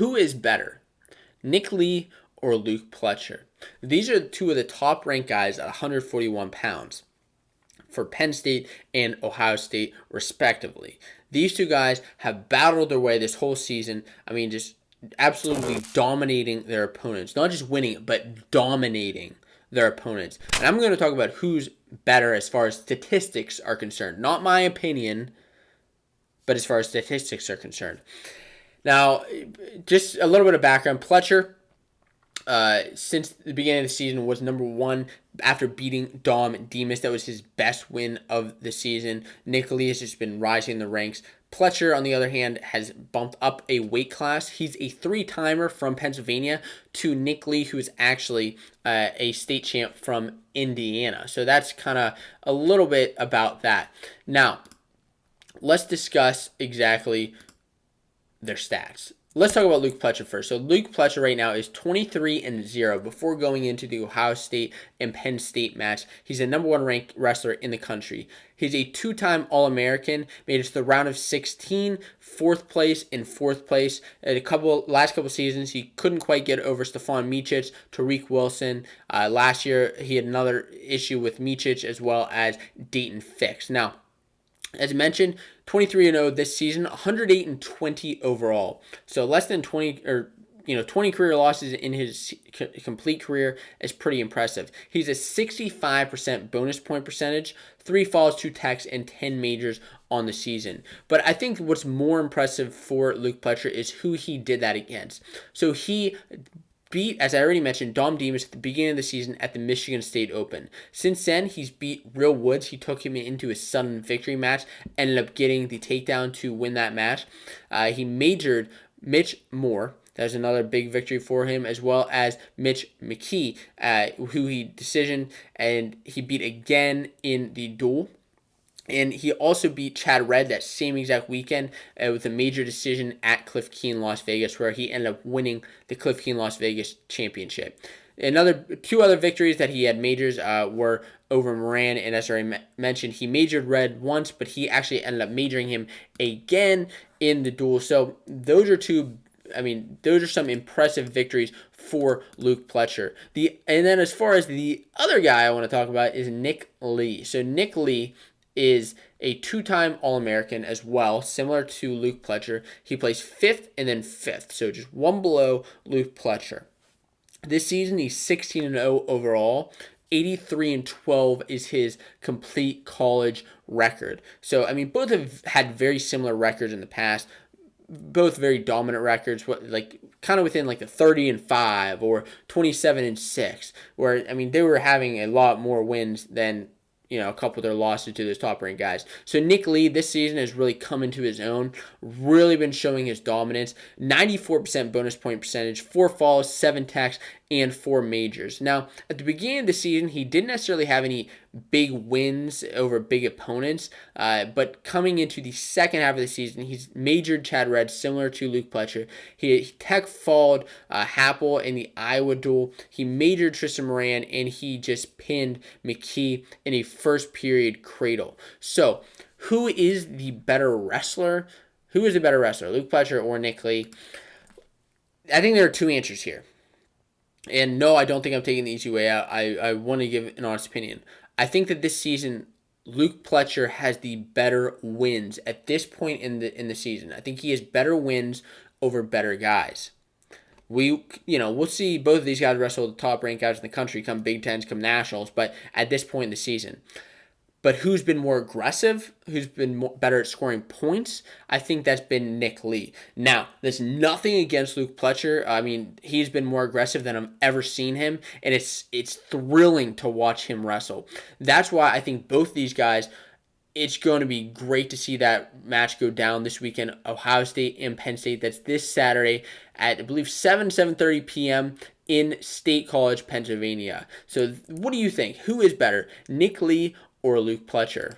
Who is better, Nick Lee or Luke Pletcher? These are two of the top-ranked guys at 141 pounds for Penn State and Ohio State, respectively. These two guys have battled their way this whole season. I mean, just absolutely dominating their opponents. Not just winning, but dominating their opponents. And I'm going to talk about who's better as far as statistics are concerned. Not my opinion, but as far as statistics are concerned. Now, just a little bit of background. Pletcher, since the beginning of the season, was number one after beating Dom Demas. That was his best win of the season. Nick Lee has just been rising in the ranks. Pletcher, on the other hand, has bumped up a weight class. He's a three-timer from Pennsylvania to Nick Lee, who is actually a state champ from Indiana. So that's kind of a little bit about that. Now, let's discuss exactly their stats. Let's talk about Luke Pletcher first. So Luke Pletcher right now is 23-0 before going into the Ohio State and Penn State match. He's a number one ranked wrestler in the country. He's a two-time All-American, made it to the round of 16, fourth place. At last couple seasons, he couldn't quite get over Stefan Micic, Tariq Wilson. Last year, he had another issue with Micic as well as Dayton Fix. Now, as mentioned, 23-0 this season, 108-20 overall. So less than 20 career losses in his complete career is pretty impressive. He's a 65% bonus point percentage, 3 falls, 2 techs, and 10 majors on the season. But I think what's more impressive for Luke Pletcher is who he did that against. So he beat, as I already mentioned, Dom Demas at the beginning of the season at the Michigan State Open. Since then, he's beat Real Woods. He took him into a sudden victory match, ended up getting the takedown to win that match. He majored Mitch Moore. That was another big victory for him, as well as Mitch McKee, who he decisioned, and he beat again in the duel. And he also beat Chad Redd that same exact weekend with a major decision at Cliff Keen, Las Vegas, where he ended up winning the Cliff Keen, Las Vegas championship. Two other victories that he had majors were over Moran, and as I mentioned, he majored Redd once, but he actually ended up majoring him again in the duel. So those are some impressive victories for Luke Pletcher. And then as far as the other guy I want to talk about is Nick Lee. So Nick Lee is a two-time All-American as well, similar to Luke Pletcher. He plays 5th and then 5th, so just one below Luke Pletcher. This season, he's 16-0 overall. 83-12 is his complete college record. So, I mean, both have had very similar records in the past. Both very dominant records, kind of within the 30-5 or 27-6, where, I mean, they were having a lot more wins than a couple of their losses to those top-ranked guys. So Nick Lee this season has really come into his own, really been showing his dominance. 94% bonus point percentage, 4 falls, 7 techs, and 4 majors. Now, at the beginning of the season, he didn't necessarily have any big wins over big opponents, but coming into the second half of the season, he's majored Chad Redd, similar to Luke Pletcher. He tech falled Happel in the Iowa duel. He majored Tristan Moran, and he just pinned McKee in a first period cradle. So, who is the better wrestler? Luke Pletcher or Nick Lee? I think there are two answers here. And no, I don't think I'm taking the easy way out. I want to give an honest opinion. I think that this season, Luke Pletcher has the better wins at this point in the season. I think he has better wins over better guys. We'll see both of these guys wrestle the top-ranked guys in the country, come Big Tens, come Nationals, but at this point in the season. But who's been more aggressive, who's been better at scoring points, I think that's been Nick Lee. Now, there's nothing against Luke Pletcher. I mean, he's been more aggressive than I've ever seen him, and it's thrilling to watch him wrestle. That's why I think both these guys, it's going to be great to see that match go down this weekend, Ohio State and Penn State. That's this Saturday at, I believe, 7:30 p.m. in State College, Pennsylvania. So what do you think? Who is better, Nick Lee or Luke Pletcher?